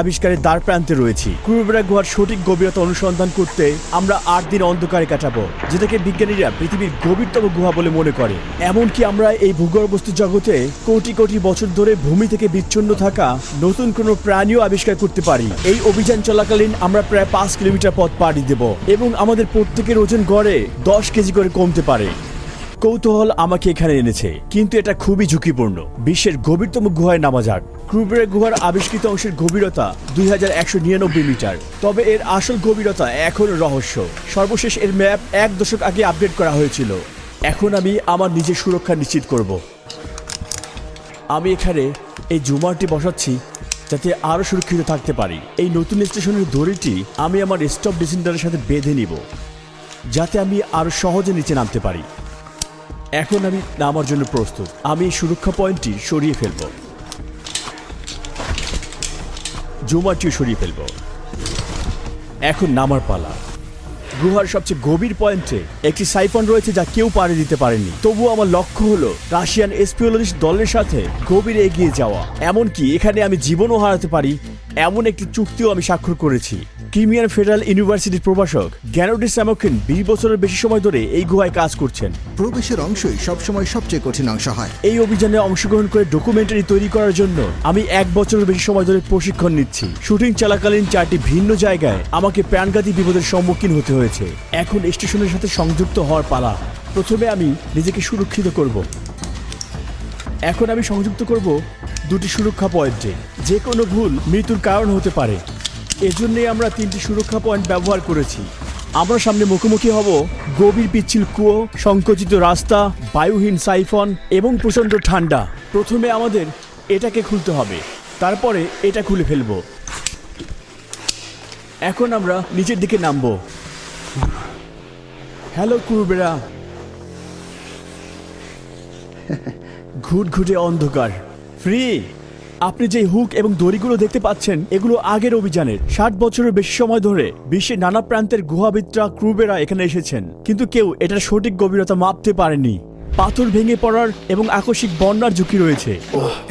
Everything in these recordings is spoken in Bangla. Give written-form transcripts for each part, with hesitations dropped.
আবিষ্কারের দ্বার প্রান্তে রয়েছি। ক্রুবেরা গুহার সঠিক গভীরতা অনুসন্ধান করতে আমরা 8 দিন অন্ধকারে কাটাবো, যেটাকে বিজ্ঞানীরা পৃথিবীর গভীরতম গুহা বলে মনে করে। এমনকি আমরা এই ভূগর্ভস্থ জগতে কোটি কোটি বছর ধরে ভূমি থেকে বিচ্ছিন্ন থাকা নতুন কোনো প্রাণীও আবিষ্কার করতে পারি। এই অভিযান চলাকালীন আমরা প্রায় 5 কিলোমিটার পথ পাড়ি দেব এবং আমাদের প্রত্যেকের ওজন গড়ে 10 কেজি করে কমতে পারে। কৌতূহল আমাকে এখানে এনেছে, কিন্তু এটা খুবই ঝুঁকিপূর্ণ। বিশ্বের গভীরতম গুহায় নামা যাক। ক্রুবেরা গুহার আবিষ্কৃত অংশের গভীরতা 2199 মিটার, তবে এর আসল গভীরতা এখনো রহস্য। সর্বশেষ এর ম্যাপ 1 দশক আগে আপডেট করা হয়েছিল। এখন আমি আমার নিজের সুরক্ষা নিশ্চিত করব। আমি এখানে এই জুমারটি বসাচ্ছি যাতে আরও সুরক্ষিত থাকতে পারি। এই নতুন স্টেশনের দড়িটি আমি আমার স্টপ ডিসেন্ডারের সাথে বেঁধে নিব, যাতে আমি আরও সহজে নিচে নামতে পারি। এখন আমি নামার জন্য প্রস্তুত। আমি সুরক্ষা পয়েন্টটি সরিয়ে ফেলব, জুমারটিও সরিয়ে ফেলব। এখন নামার পালা। গুহার সবচেয়ে গভীর পয়েন্টে একটি সাইফন রয়েছে যা কেউ পাড়ি দিতে পারেনি। তবুও আমার লক্ষ্য হলো রাশিয়ান স্পিওলজিস্ট দলের সাথে গভীরে এগিয়ে যাওয়া। এমনকি এখানে আমি জীবনও হারাতে পারি এমন একটি চুক্তিও আমি স্বাক্ষর করেছি। ক্রিমিয়ান ফেডারেল ইউনিভার্সিটির প্রভাষক গ্যানোডিস সামোকিন 20 বছরের বেশি সময় ধরে এই গুহায় কাজ করছেন। প্রবেশের অংশই সবসময় সবচেয়ে কঠিন অংশ হয়। এই অভিযানে অংশগ্রহণ করে ডকুমেন্টারি তৈরি করার জন্য আমি 1 বছরের বেশি সময় ধরে প্রশিক্ষণ নিচ্ছি। শুটিং চলাকালীন 4টি ভিন্ন জায়গায় আমাকে প্রাণঘাতী বিপদের সম্মুখীন হতে হয়েছে। এখন স্টেশনের সাথে সংযুক্ত হওয়ার পালা। প্রথমে আমি নিজেকে সুরক্ষিত করব। এখন আমি সংযুক্ত করব 2টি সুরক্ষা পয়েন্টে। যে কোনো ভুল মৃত্যুর কারণ হতে পারে, এজন্যই আমরা 3টি সুরক্ষা পয়েন্ট ব্যবহার করেছি। আমরা সামনে মুখোমুখি হব গভীর পিচ্ছিল কুয়ো, সংকুচিত রাস্তা, বায়ুহীন সাইফন এবং প্রচণ্ড ঠান্ডা। প্রথমে আমাদের এটাকে খুলতে হবে, তারপরে এটা খুলে ফেলব। এখন আমরা নিচের দিকে নামব। হ্যালো ক্রুবেরা। ঘুটঘুটে অন্ধকার, ফ্রি। আপনি যে হুক এবং দড়িগুলো দেখতে পাচ্ছেন, এগুলো আগের অভিযানের। 60 বছরের বেশি সময় ধরে বিশ্বের নানা প্রান্তের গুহাবিদরা ক্রুবেরা এখানে এসেছেন, কিন্তু কেউ এটার সঠিক গভীরতা মাপতে পারেনি। পাথর ভেঙে পড়ার এবং আকস্মিক বন্যার ঝুঁকি রয়েছে।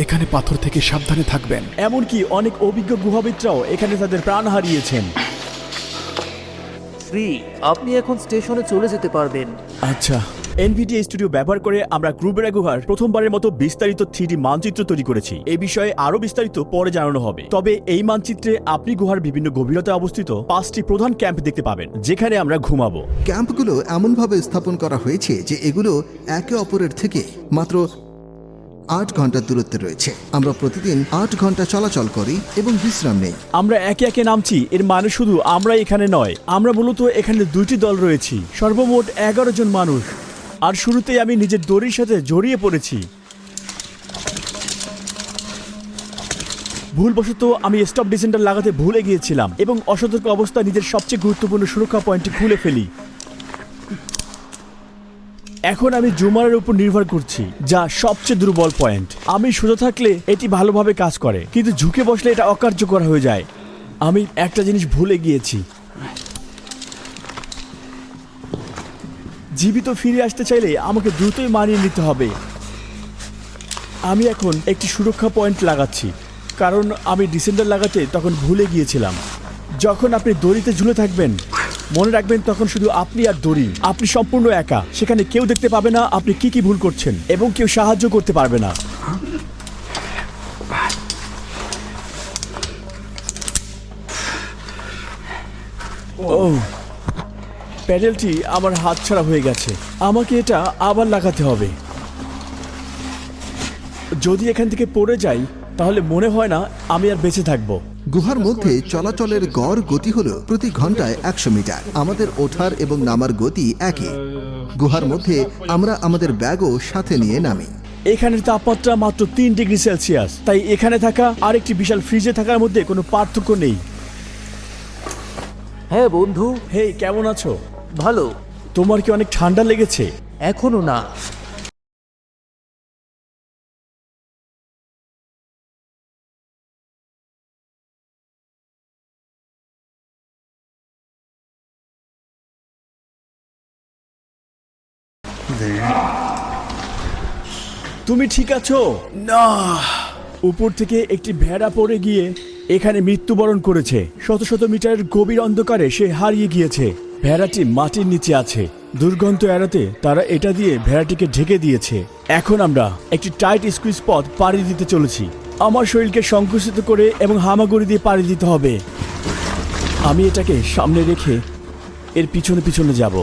এখানে পাথর থেকে সাবধানে থাকবেন। এমনকি অনেক অভিজ্ঞ গুহাবিদরাও এখানে তাদের প্রাণ হারিয়েছেন। আপনি এখন স্টেশনে চলে যেতে পারবেন। আচ্ছা, এনভিডিএ স্টুডিও ব্যবহার করে আমরা ক্রুবেরা গুহার প্রথমবারের মতো বিস্তারিত 3D মানচিত্র তৈরি করেছি। এই বিষয়ে আরো বিস্তারিত পরে জানানো হবে। তবে এই মানচিত্রে আপনি গুহার বিভিন্ন গভীরতায় অবস্থিত 5টি প্রধান ক্যাম্প দেখতে পাবেন, যেখানে আমরা ঘুমাবো। ক্যাম্পগুলো এমনভাবে স্থাপন করা হয়েছে যে এগুলো একে অপরের থেকে মাত্র 8 ঘন্টার দূরত্বে রয়েছে। আমরা প্রতিদিন 8 ঘন্টা চলাচল করি এবং বিশ্রাম নেই। আমরা একে একে নামছি, এর মানে শুধু আমরা এখানে নয়, আমরা মূলত এখানে 2টি দল রয়েছি, সর্বমোট 11 জন মানুষ। আর শুরুতেই আমি নিজের দড়ির সাথে জড়িয়ে পড়েছি। ভুলবশত আমি স্টপ ডিসেন্ডার লাগাতে ভুলে গিয়েছিলাম এবং অসতর্ক অবস্থায় নিজের সবচেয়ে গুরুত্বপূর্ণ সুরক্ষা পয়েন্টটি খুলে ফেলি। এখন আমি জুমারের উপর নির্ভর করছি, যা সবচেয়ে দুর্বল পয়েন্ট। আমি সোজা থাকলে এটি ভালোভাবে কাজ করে, কিন্তু ঝুঁকে বসলে এটা অকার্যকর হয়ে যায়। আমি একটা জিনিস ভুলে গিয়েছি। জীবিত ফিরে আসতে চাইলে আমাকে দ্রুতই মানিয়ে নিতে হবে। আমি এখন একটি সুরক্ষা পয়েন্ট লাগাচ্ছি, কারণ আমি ডিসেন্ডার লাগাতে তখন ভুলে গিয়েছিলাম। যখন আপনি দড়িতে ঝুলে থাকবেন, মনে রাখবেন তখন শুধু আপনি আর দড়ি। আপনি সম্পূর্ণ একা, সেখানে কেউ দেখতে পাবে না আপনি কি কি ভুল করছেন এবং কেউ সাহায্য করতে পারবে না। ও, প্যাডেলটি আমার হাতছাড়া হয়ে গেছে। আমাকে এটা আবার লাগাতে হবে। যদি এখান থেকে পড়ে যাই তাহলে মনে হয় না আমি আর বেঁচে থাকবো। গুহার মধ্যে চলাচলের গড় গতি হলো প্রতি ঘন্টায় 100 মিটার। আমাদের ওঠার এবং নামার গতি একই। গুহার মধ্যে আমরা আমাদের ব্যাগও সাথে নিয়ে নামি। এখানের তাপমাত্রা মাত্র 3 ডিগ্রি সেলসিয়াস, তাই এখানে থাকা আর একটি বিশাল ফ্রিজে থাকার মধ্যে কোনো পার্থক্য নেই। হ্যাঁ বন্ধু। হেই, কেমন আছো? ভালো। তোমার কি অনেক ঠান্ডা লেগেছে? এখনো না। তুমি ঠিক আছো? না। উপর থেকে একটি ভেড়া পড়ে গিয়ে এখানে মৃত্যুবরণ করেছে। শত শত মিটারের গভীর অন্ধকারে সে হারিয়ে গিয়েছে। ভেড়াটি মাটির নিচে আছে। দুর্গন্ধ এড়াতে তারা এটা দিয়ে ভেড়াটিকে ঢেকে দিয়েছে। এখন আমরা একটি টাইট স্কুইজ পথ পাড়ি দিতে চলেছি। আমার শরীরকে সংকুচিত করে এবং হামাগুড়ি দিয়ে পাড়ি দিতে হবে। আমি এটাকে সামনে রেখে এর পিছনে পিছনে যাব।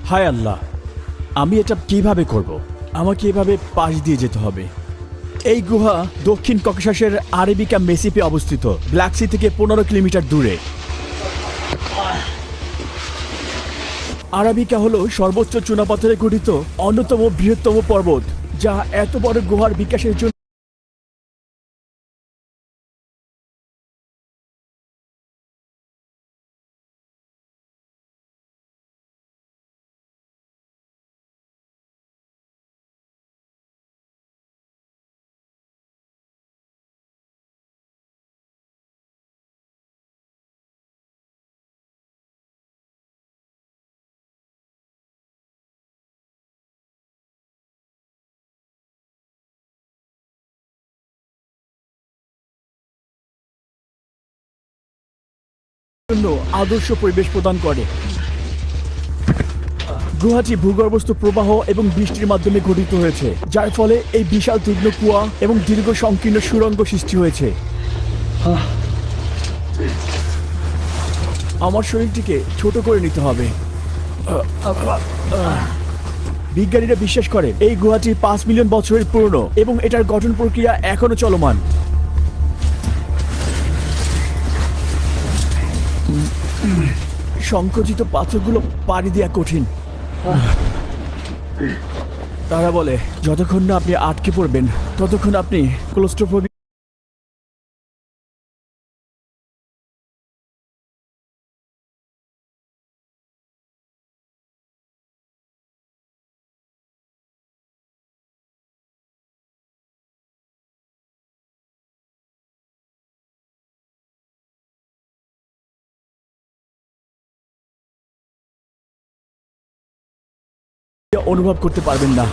হায় আল্লাহ, আমি এটা কিভাবে করব? আমাকে এভাবে পাশ দিয়ে যেতে হবে। এই গুহা দক্ষিণ ককেশাসের আরেবিকা মেসিপে অবস্থিত, ব্ল্যাক সি থেকে 15 কিলোমিটার দূরে। আরাবিকা হলো সর্বোচ্চ চুনাপাথরে গঠিত অন্যতম বৃহত্তম পর্বত, যা এত বড় গুহার বিকাশের জন্য আদর্শ পরিবেশ প্রদান করে। গুহাটি ভূগর্ভস্থ প্রবাহ এবং বৃষ্টির মাধ্যমে গঠিত হয়েছে, যার ফলে এই বিশাল তীক্ষ্ণ কুয়া এবং দীর্ঘ সংকীর্ণ সুড়ঙ্গ সৃষ্টি হয়েছে। আমার শরীরটিকে ছোট করে নিতে হবে। বিজ্ঞানীরা বিশ্বাস করে এই গুহাটি 5 মিলিয়ন বছরের পুরনো এবং এটার গঠন প্রক্রিয়া এখনো চলমান। সংকুচিত পাথরগুলো পাড়ি দেওয়া কঠিন। তারা বলে যতক্ষণ না আপনি আটকে পড়বেন ততক্ষণ আপনি ক্লোস্ট্রোফোবিক অনুভব করতে পারবেন না।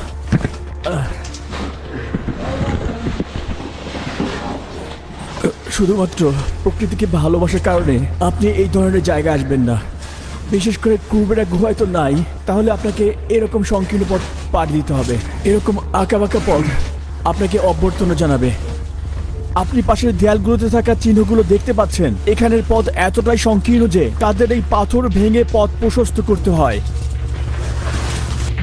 শুধুমাত্র প্রকৃতিকে ভালোবাসার কারণে আপনি এই ধরনের জায়গায় আসবেন না। বিশেষ করে কুবেরা গুহায় তো নাই, তাহলে আপনাকে এরকম সংকীর্ণ পথ পাড়ি দিতে হবে। এরকম আঁকাবাঁকা পথ আপনাকে অভ্যর্থনা জানাবে। আপনি পাশের দেয়ালগুলোতে থাকা চিহ্নগুলো দেখতে পাচ্ছেন। এখানের পথ এতটাই সংকীর্ণ যে তাদের এই পাথর ভেঙে পথ প্রশস্ত করতে হয়।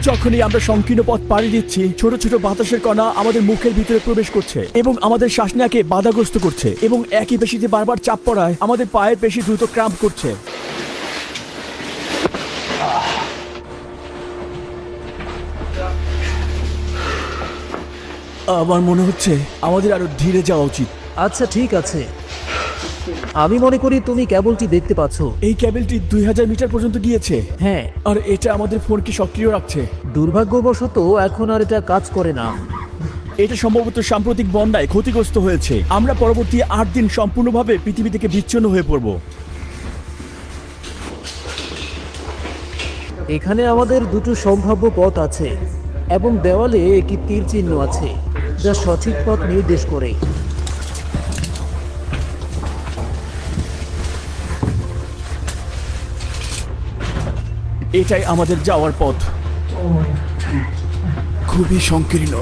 যখনই আমরা সংকীর্ণ পথ পাড়ি দিচ্ছি, ছোট ছোট বাতাসের কণা আমাদের মুখের ভিতরে প্রবেশ করছে এবং আমাদের শ্বাস নেওয়াকে বাধাগ্রস্ত করছে, এবং একই পেশিতে বারবার চাপ পড়ায় আমাদের পায়ের পেশি দ্রুত ক্রাম্প করছে। আমার মনে হচ্ছে আমাদের আরো ধীরে যাওয়া উচিত। আচ্ছা ঠিক আছে, আমি মনে করি তুমি কেবলটি দেখতে পাচ্ছ। এই কেবলটি 2000 মিটার পর্যন্ত গিয়েছে। হ্যাঁ, আর এটা আমাদের ফোনকে সক্রিয় রাখছে। দুর্ভাগ্যবশত এখন আর এটা কাজ করে না। এটা সম্ভবত সাম্প্রতিক বন্যায় ক্ষতিগ্রস্ত হয়েছে। আমরা পরবর্তী 8 দিন সম্পূর্ণভাবে পৃথিবী থেকে বিচ্ছিন্ন হয়ে পড়ব। এখানে আমাদের দুটো সম্ভাব্য পথ আছে এবং দেওয়ালে একটি তীর চিহ্ন আছে যা সঠিক পথ নির্দেশ করে। এটাই আমাদের যাওয়ার পথ। খুবই সংকীর্ণ।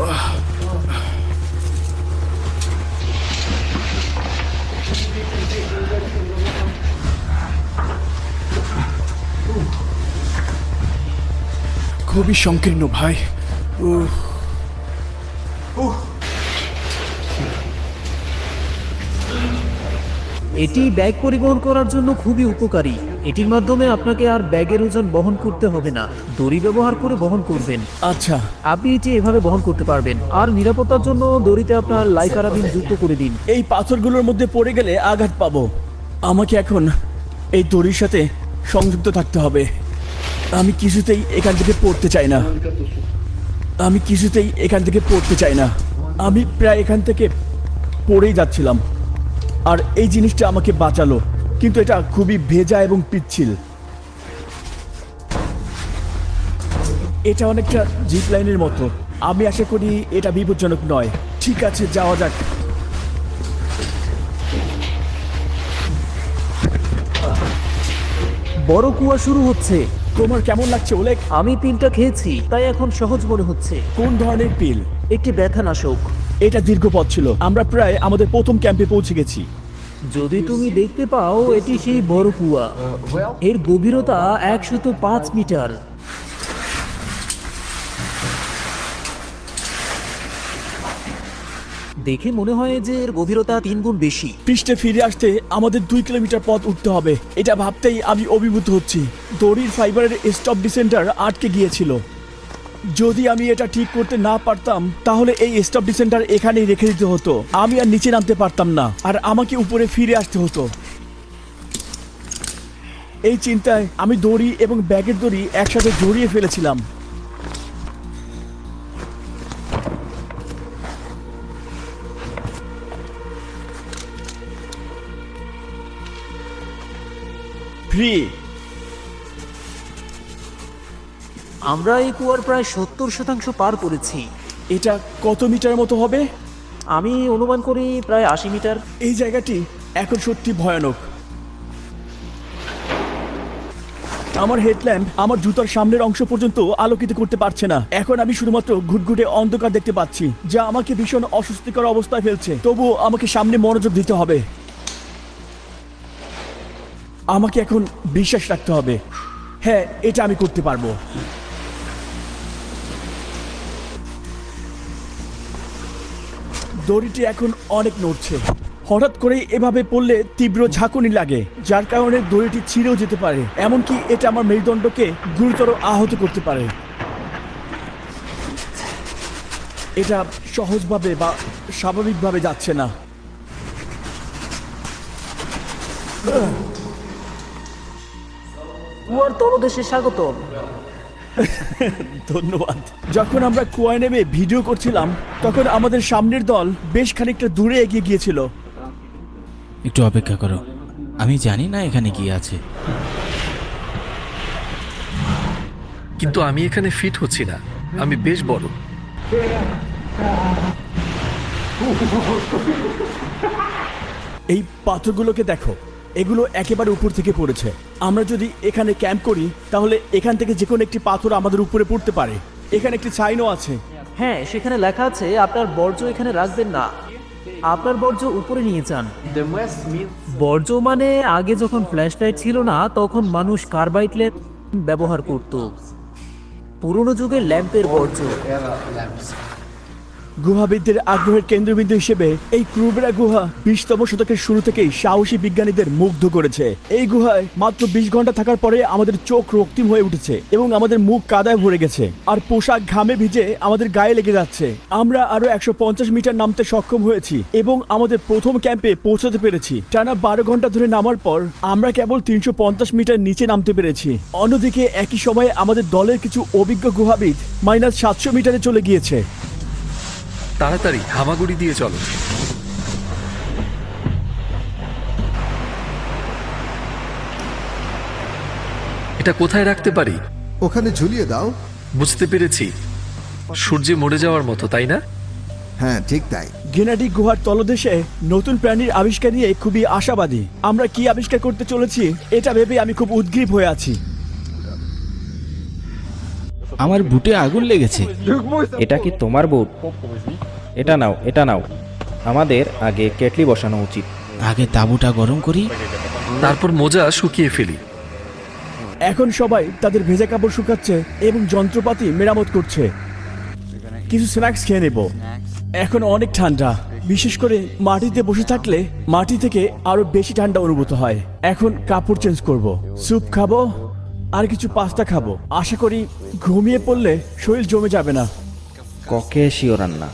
খুবই সংকীর্ণ ভাই। এটি ব্যাগ পরিবহন করার জন্য খুবই উপকারী। এটির মাধ্যমে আপনাকে আর ব্যাগের ওজন বহন করতে হবে না, দড়ি ব্যবহার করে বহন করবেন। আচ্ছা, আপনি এটি এভাবে বহন করতে পারবেন। আর নিরাপত্তার জন্য দড়িতে আপনার লাইকারাবিন যুক্ত করে দিন। এই পাথরগুলোর মধ্যে পড়ে গেলে আঘাত পাবো। আমাকে এখন এই দড়ির সাথে সংযুক্ত থাকতে হবে। আমি কিছুতেই এখান থেকে পড়তে চাই না। আমি প্রায় এখান থেকে পড়েই যাচ্ছিলাম, আর এই জিনিসটা আমাকে বাঁচালো, কিন্তু এটা খুবই ভেজা এবং পিচ্ছিল। এটা অনেকটা জিপ লাইনের মতো। আমি আশা করি এটা বিপজ্জনক নয়। ঠিক আছে, যাওয়া যাক। বড় কুয়া শুরু হচ্ছে। তোমার কেমন লাগছে ওলেক? আমি পিলটা খেয়েছি, তাই এখন সহজ মনে হচ্ছে। কোন ধরনের পিল? একটি ব্যথানাশক। এটা দীর্ঘ পথ ছিল। আমরা প্রায় আমাদের প্রথম ক্যাম্পে পৌঁছে গেছি। যদি তুমি দেখতে পাও, এটি সেই বড় কুয়া। এর গভীরতা 105 মিটার। দেখে মনে হয় যে এর গভীরতা 3 গুণ বেশি। পৃষ্ঠে ফিরে আসতে আমাদের 2 কিলোমিটার পথ উঠতে হবে। এটা ভাবতেই আমি অভিভূত হচ্ছি। দড়ির ফাইবারের স্টপ ডিসেন্টার আটকে গিয়েছিল। যদি আমি এটা ঠিক করতে না পারতাম তাহলে এই স্টপ ডিসেন্টার এখানেই রেখে দিতে হতো। আমি আর নিচে নামতে পারতাম না, আর আমাকে উপরে ফিরে আসতে হতো। এই চিন্তায় আমি দড়ি এবং ব্যাগের দড়ি একসাথে জড়িয়ে ফেলেছিলাম। ফ্রি। আমরা এই কুয়ার প্রায় 70% পার করেছি। এটা কত মিটার মতো হবে? আমি অনুমান করি প্রায় 80 মিটার। এই জায়গাটি এখন সত্যি ভয়ানক। আমার হেডল্যাম্প আমার জুতার সামনের অংশ পর্যন্ত আলোকিত করতে পারছে না। এখন আমি শুধুমাত্র ঘুটঘুটে অন্ধকার দেখতে পাচ্ছি, যা আমাকে ভীষণ অস্বস্তিকর অবস্থায় ফেলছে। তবুও আমাকে সামনে মনোযোগ দিতে হবে। আমাকে এখন বিশ্বাস রাখতে হবে। হ্যাঁ, এটা আমি করতে পারবো। দড়িটি এখন অনেক নড়ছে। হঠাৎ করে এভাবে পড়লে তীব্র ঝাঁকুনি লাগে, যার কারণে দড়িটি ছিঁড়েও যেতে পারে। এমনকি এটা আমার মেরুদণ্ডকে গুরুতর আহত করতে পারে। এটা সহজভাবে বা স্বাভাবিকভাবে যাচ্ছে না। কুয়ার তলদেশে স্বাগতম। ধন্যবাদ। যখন আমরা কুয়ায় নেমে ভিডিও করছিলাম, তখন আমাদের সামনের দল বেশ খানিকটা দূরে এগিয়ে গিয়েছিল। একটু অপেক্ষা করো, আমি জানি না এখানে কি আছে। কিন্তু আমি এখানে ফিট হচ্ছি না। আমি বেশ বড়। এই পাথরগুলোকে দেখো, এগুলো একেবারে উপর থেকে পড়েছে। আমরা যদি এখানে ক্যাম্প করি তাহলে এখান থেকে যে কোনো একটি পাথর আমাদের উপরে পড়তে পারে। এখানে একটি সাইনও আছে। হ্যাঁ, সেখানে লেখা আছে আপনার বর্জ্য এখানে রাখবেন না, আপনার বর্জ্য উপরে নিয়ে যান। বর্জ্য মানে আগে যখন ফ্ল্যাশ লাইট ছিল না, তখন মানুষ কার্বাইড ল্যাম্প ব্যবহার করত। পুরনো যুগের ল্যাম্পের বর্জ্য। গুহাবিদদের আগ্রহের কেন্দ্রবিন্দু হিসেবে এই ক্রুবেরা গুহা 20তম শতকের শুরু থেকেই সাহসী বিজ্ঞানীদের মুগ্ধ করেছে। এই গুহায় মাত্র 20 ঘন্টা থাকার পরে আমাদের চোখ রক্তিম হয়ে উঠেছে এবং আমাদের মুখ কাদায় ভরে গেছে, আর পোশাক ঘামে ভিজে আমাদের গায়ে লেগে যাচ্ছে। আমরা আরো 150 মিটার নামতে সক্ষম হয়েছি এবং আমাদের প্রথম ক্যাম্পে পৌঁছাতে পেরেছি। টানা 12 ঘন্টা ধরে নামার পর আমরা কেবল 350 মিটার নিচে নামতে পেরেছি। অন্যদিকে একই সময়ে আমাদের দলের কিছু অভিজ্ঞ গুহাবিদ -700 মিটারে চলে গিয়েছে। তাড়াতাড়ি হামাগুড়ি দিয়ে চলো। এটা কোথায় রাখতে পারি? ওখানে ঝুলিয়ে দাও। বুঝতে পেরেছি, সূর্যে মরে যাওয়ার মতো, তাই না? হ্যাঁ, ঠিক তাই। গেনাডি গুহার তলদেশে নতুন প্রাণীর আবিষ্কার নিয়ে খুবই আশাবাদী। আমরা কি আবিষ্কার করতে চলেছি এটা ভেবে আমি খুব উদ্গ্রীব হয়ে আছি। আমার বুটে আগুন লেগেছে। এটা কি তোমার বুট? এটা নাও, এটা নাও। আমাদের আগে কেটলি বসানো উচিত। আগে তাঁবুটা গরম করি। তারপর মোজা শুকিয়ে ফেলি। এখন সবাই তাদের ভেজা কাপড় শুকাচ্ছে এবং যন্ত্রপাতি মেরামত করছে। কিছু স্ন্যাক্স খেয়ে নেব। এখন অনেক ঠান্ডা, বিশেষ করে মাটিতে বসে থাকলে মাটি থেকে আরো বেশি ঠান্ডা অনুভূত হয়। এখন কাপড় চেঞ্জ করব, স্যুপ খাবো আর কিছু পাস্তা খাবো। আশা করি ঘুমিয়ে পড়লে শরীর জমে যাবে না। ককে শিও রান্না।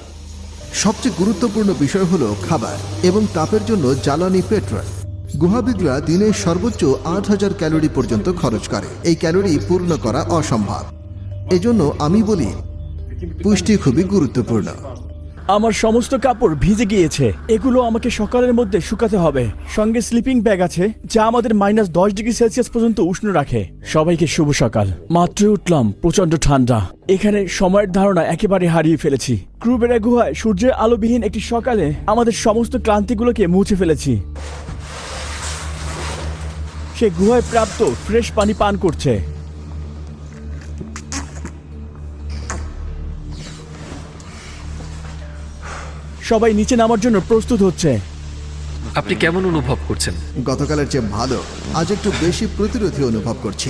সবচেয়ে গুরুত্বপূর্ণ বিষয় হলো খাবার এবং তাপের জন্য জ্বালানি পেট্রোল। গুহাবিদরা দিনে সর্বোচ্চ 8000 ক্যালোরি পর্যন্ত খরচ করে। এই ক্যালোরি পূর্ণ করা অসম্ভব। এজন্য আমি বলি পুষ্টি খুবই গুরুত্বপূর্ণ। আমার সমস্ত কাপড় ভিজে গিয়েছে। এগুলো আমাকে সকালের মধ্যে শুকাতে হবে। সঙ্গে স্লিপিং ব্যাগ আছে যা আমাদের -10 ডিগ্রি সেলসিয়াস পর্যন্ত উষ্ণ রাখে। সবাইকে শুভ সকাল। মাত্র উঠলাম, প্রচন্ড ঠান্ডা। এখানে সময়ের ধারণা একেবারে হারিয়ে ফেলেছি। ক্রুবেরা গুহায় সূর্যের আলোবিহীন একটি সকালে আমাদের সমস্ত ক্লান্তিগুলোকে মুছে ফেলেছি। সে গুহায় প্রাপ্ত ফ্রেশ পানি পান করছে। সবাই নিচে নামার জন্য প্রস্তুত হচ্ছে। আপনি কেমন অনুভব করছেন? গতকালের চেয়ে ভালো, আজ একটু বেশি প্রতিরোধী অনুভব করছি।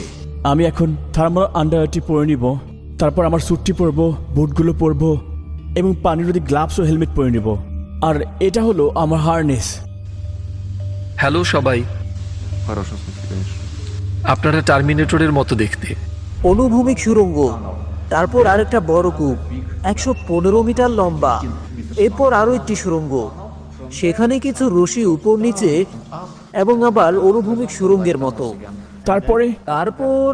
আমি এখন থার্মাল আন্ডারটি পরে নিব, তারপর আমার স্যুটটি পরবো, বুটগুলো পরবো এবং পানিরোধী গ্লাভস ও হেলমেট পরে নিব। আর এটা হলো আমার হারনেস। হ্যালো সবাই, আপনারা টার্মিনেটরের মতো দেখতে। অনুভূমিক সুড়ঙ্গ, তারপর আরেকটা বড় কূপ 115 মিটার লম্বা, এরপর আরো একটি সুড়ঙ্গ, সেখানে কিছু রশি উপর নিচে এবং আবার অনুভূমিক সুড়ঙ্গের মতো। তারপর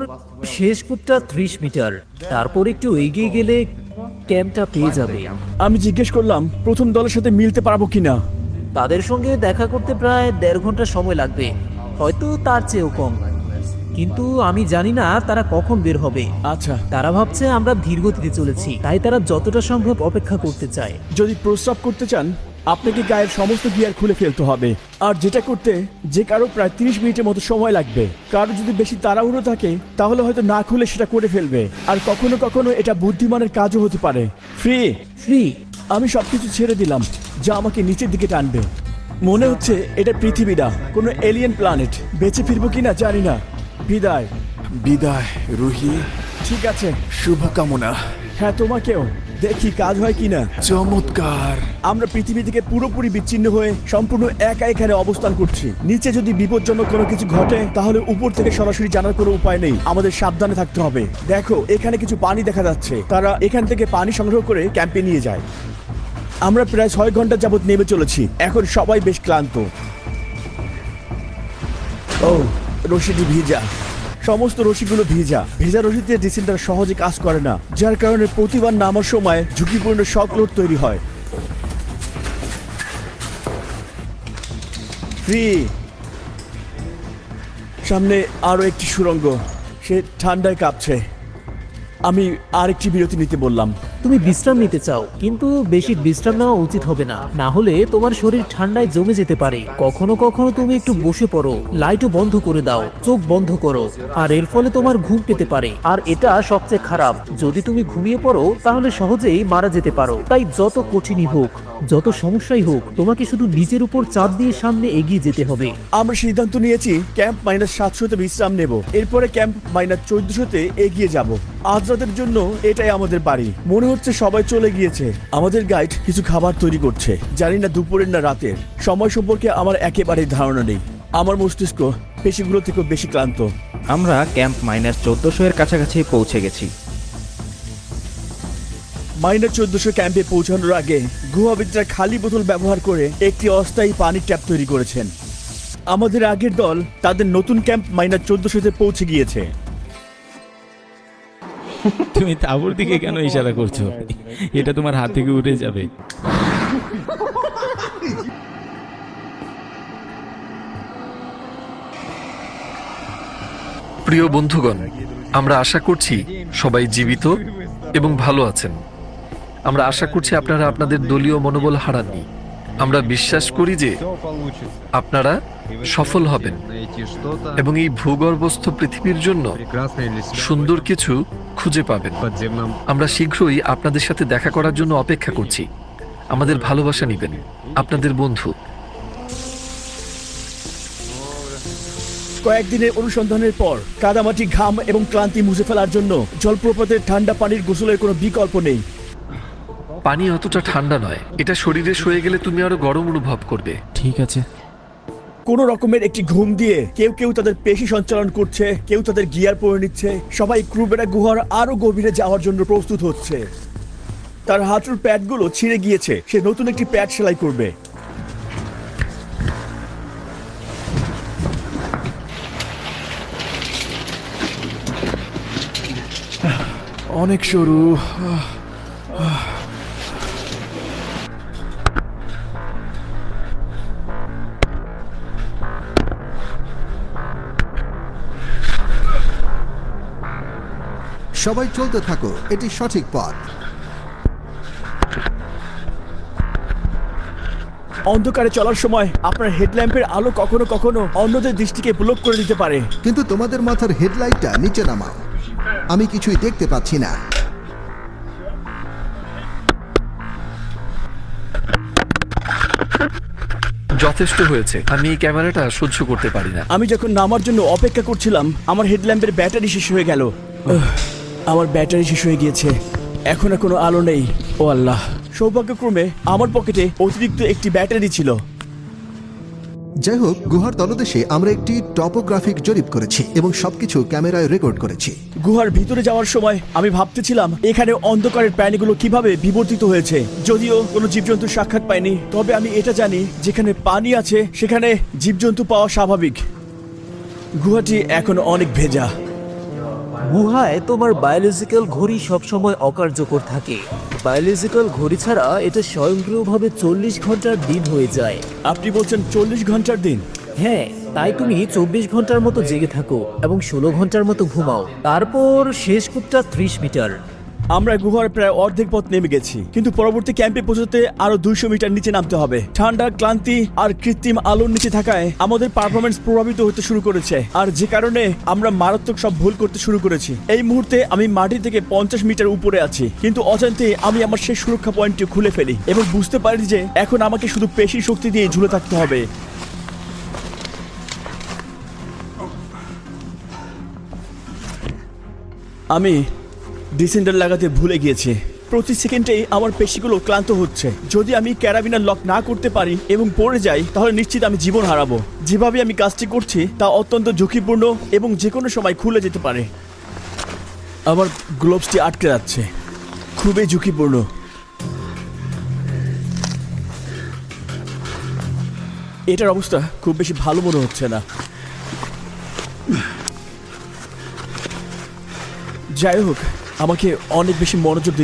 শেষ কূপটা 30 মিটার। তারপর একটু এগিয়ে গেলে ক্যাম্পটা পেয়ে যাবে। আমি জিজ্ঞেস করলাম প্রথম দলের সাথে মিলতে পারবো কিনা। তাদের সঙ্গে দেখা করতে প্রায় 1.5 ঘন্টা সময় লাগবে, হয়তো তার চেয়েও কম। কিন্তু আমি জানি না তারা কখন বের হবে। আচ্ছা, তারা ভাবছে আমরা ধীরগতিতে চলেছি, তাই তারা যতটা সম্ভব অপেক্ষা করতে চায়। যদি প্রস্রাব করতে চান আপনাকে গায়ের সমস্ত গিয়ার খুলে ফেলতে হবে। আর যেটা করতে যে কারো প্রায় 30 মিনিটের মতো সময় লাগবে। কারো যদি বেশি তাড়াহুড়ো থাকে তাহলে হয়তো না খুলে সেটা করে ফেলবে। আর কখনো কখনো এটা বুদ্ধিমানের কাজও হতে পারে। ফ্রি আমি সবকিছু ছেড়ে দিলাম যা আমাকে নিচের দিকে টানবে। মনে হচ্ছে এটা পৃথিবী না, কোনো এলিয়েন প্ল্যানেট। বেঁচে ফিরবো কিনা জানি না। বিদায়। বিদায় রুহি, ঠিক আছে। শুভকামনা। হ্যাঁ, তোমাকেও। দেখি কাজ হয় কিনা। চমৎকার। আমরা পৃথিবী থেকে পুরোপুরি বিচ্ছিন্ন হয়ে সম্পূর্ণ একা এখানে অবস্থান করছি। নিচে যদি বিপজ্জনক কোনো কিছু ঘটে তাহলে উপর থেকে সরাসরি জানার কোনো উপায় নেই। আমাদের সাবধানে থাকতে হবে। দেখো, এখানে কিছু পানি দেখা যাচ্ছে। তারা এখান থেকে পানি সংগ্রহ করে ক্যাম্পে নিয়ে যায়। আমরা প্রায় 6 ঘন্টা যাবত নেমে চলেছি। এখন সবাই বেশ ক্লান্ত। ও, রশিটি ভিজা। সমস্ত রশিগুলো ভিজা। ভেজা রশিতে ডিসেন্টার সহজে কাজ করে না, যার কারণে প্রতিবার নামার সময় ঝুঁকিপূর্ণ শক লোড তৈরি হয়। সামনে আরো একটি সুড়ঙ্গ। সে ঠান্ডায় কাঁপছে। আমি আরেকটি বিরতি নিতে বললাম। তুমি বিশ্রাম নিতে চাও, কিন্তু বেশি বিশ্রাম নেওয়া উচিত হবে না, না হলে তোমার শরীর ঠান্ডায় জমে যেতে পারে। কখনো কখনো তুমি একটু বসে পড়ো, লাইটও বন্ধ করে দাও, চোখ বন্ধ করো, আর এর ফলে তোমার ঘুম পেতে পারে। আর এটা সবচেয়ে খারাপ, যদি তুমি ঘুমিয়ে পড়ো তাহলে সহজেই মারা যেতে পারো। তাই যত কঠিনই হোক, যত সমস্যাই হোক, তোমাকে শুধু নিজের উপর চাপ দিয়ে সামনে এগিয়ে যেতে হবে। আমরা সিদ্ধান্ত নিয়েছি ক্যাম্প -700-তে বিশ্রাম নেব, এরপরে ক্যাম্প -1400-তে এগিয়ে যাব। আজ রাতের জন্য এটাই আমাদের বাড়ি। মনে হচ্ছে সবাই চলে গিয়েছে। আমাদের গাইড কিছু খাবার তৈরি করছে। জানি না দুপুরের না রাতের। সময় সম্পর্কে আমার একেবারেই ধারণা নেই। আমার মস্তিষ্ক পেশিগুলো থেকেও বেশি ক্লান্ত। আমরা ক্যাম্প -1400 এর কাছাকাছি পৌঁছে গেছি। -1400 ক্যাম্পে পৌঁছানোর আগে গুহাবিদরা খালি বোতল ব্যবহার করে একটি অস্থায়ী পানির ট্যাপ তৈরি করেছেন। আমাদের আগের দল তাদের নতুন ক্যাম্প -1400-তে পৌঁছে গিয়েছে। তুমি তাঁবুর দিকে কেন ইশারা করছো? এটা তোমার হাত থেকে উঠে যাবে। প্রিয় বন্ধুগণ, আমরা আশা করছি সবাই জীবিত এবং ভালো আছেন। আমরা আশা করছি আপনারা আপনাদের দলীয় মনোবল হারাননি। আমরা বিশ্বাস করি যে আপনারা সফল হবেন এবং এই ভূগর্ভস্থ পৃথিবীর জন্য সুন্দর কিছু খুঁজে পাবেন। আমরা শীঘ্রই আপনাদের সাথে দেখা করার জন্য অপেক্ষা করছি। আমাদের ভালোবাসা নেবেন। আপনাদের বন্ধু। কয়েকদিনের অনুসন্ধানের পর কাদামাটি, ঘাম এবং ক্লান্তি মুছে ফেলার জন্য জলপ্রপাতের ঠান্ডা পানির গোসলের কোনো বিকল্প নেই। পানি অতটা ঠান্ডা নয়, এটা শরীরে সয়ে গেলে তুমি আরো গরম অনুভব করবে। ঠিক আছে। কোনো রকমের একটি ঘুম দিয়ে কেউ কেউ তাদের পেশি সঞ্চালন করছে, কেউ তাদের গিয়ার পরে নিচ্ছে। সবাই ক্রুবেরা গুহার আরো গভীরে যাওয়ার জন্য প্রস্তুত হচ্ছে। তার হাঁটুর প্যাডগুলো ছিঁড়ে গিয়েছে। সে নতুন একটি প্যাড সেলাই করবে। অনেক সরু। সবাই চলতে থাকো, এটি সঠিক পথ। অন্ধকারে চলার সময় আপনার হেডল্যাম্পের আলো কখনো কখনো অন্যদের দৃষ্টিকে ব্লক করে দিতে পারে। কিন্তু তোমাদের মাথার হেডলাইটটা নিচে নামাও। আমি কিছুই দেখতে পাচ্ছি না। যথেষ্ট হয়েছে, আমি এই ক্যামেরাটা সহ্য করতে পারি না। আমি যখন নামার জন্য অপেক্ষা করছিলাম আমার হেডল্যাম্পের ব্যাটারি শেষ হয়ে গেল। আমার ব্যাটারি শেষ হয়ে গিয়েছে, এখন আর কোনো আলো নেই। ও আল্লাহ, সৌভাগ্যক্রমে আমার পকেটে অতিরিক্ত একটি ব্যাটারি ছিল। যাই হোক, গুহার তলদেশে আমরা একটি টপোগ্রাফিক জরিপ করেছি এবং সবকিছু ক্যামেরায় রেকর্ড করেছি। গুহার ভিতরে যাওয়ার সময় আমি ভাবতেছিলাম এখানে অন্ধকারের প্রাণীগুলো কিভাবে বিবর্তিত হয়েছে। যদিও কোনো জীবজন্তু সাক্ষাৎ পাইনি, তবে আমি এটা জানি যেখানে পানি আছে সেখানে জীবজন্তু পাওয়া স্বাভাবিক। গুহাটি এখন অনেক ভেজা। গুহায় তোমার বায়োলজিক্যাল ঘড়ি সবসময় অকার্যকর থাকে। বায়োলজিক্যাল ঘড়ি ছাড়া এটা স্বয়ংক্রিয়ভাবে 40 ঘন্টার দিন হয়ে যায়। আপনি বলছেন 40 ঘন্টার দিন? হ্যাঁ, তাই তুমি 24 ঘন্টার মতো জেগে থাকো এবং 16 ঘন্টার মতো ঘুমাও। তারপর শেষ কূপটা 30 মিটার। আমরা গুহার প্রায় অর্ধেক পথ নেমে গেছি, কিন্তু পরবর্তী ক্যাম্পে পৌঁছতে আরো 200 মিটার নিচে নামতে হবে। ঠান্ডা, ক্লান্তি আর কৃত্রিম আলোর নিচে থাকায় আমাদের পারফরমেন্স প্রভাবিত হতে শুরু করেছে, আর যে কারণে আমরা মারাত্মক সব ভুল করতে শুরু করেছি। এই মুহূর্তে আমি মাটি থেকে 50 মিটার উপরে আছি, কিন্তু অজান্তে আমি আমার সেই সুরক্ষা পয়েন্টটি খুলে ফেলি এবং বুঝতে পারি যে এখন আমাকে শুধু পেশি শক্তি দিয়ে ঝুলে থাকতে হবে। আমি ডিসেন্ডার লাগাতে ভুলে গিয়েছি। প্রতি সেকেন্ডেই আমার পেশিগুলো ক্লান্ত হচ্ছে। যদি আমি ক্যারাবিনার লক না করতে পারি এবং পড়ে যাই তাহলে নিশ্চিত আমি জীবন হারাবো। যেভাবে আমি কাজটি করছি তা অত্যন্ত ঝুঁকিপূর্ণ এবং যে কোনো সময় খুলে যেতে পারে। আমার গ্লোভসটি আটকে যাচ্ছে, খুবই ঝুঁকিপূর্ণ। এটার অবস্থা খুব বেশি ভালো মনে হচ্ছে না। যাই হোক, আমাকে অনেক বেশি মনোযোগ দিতে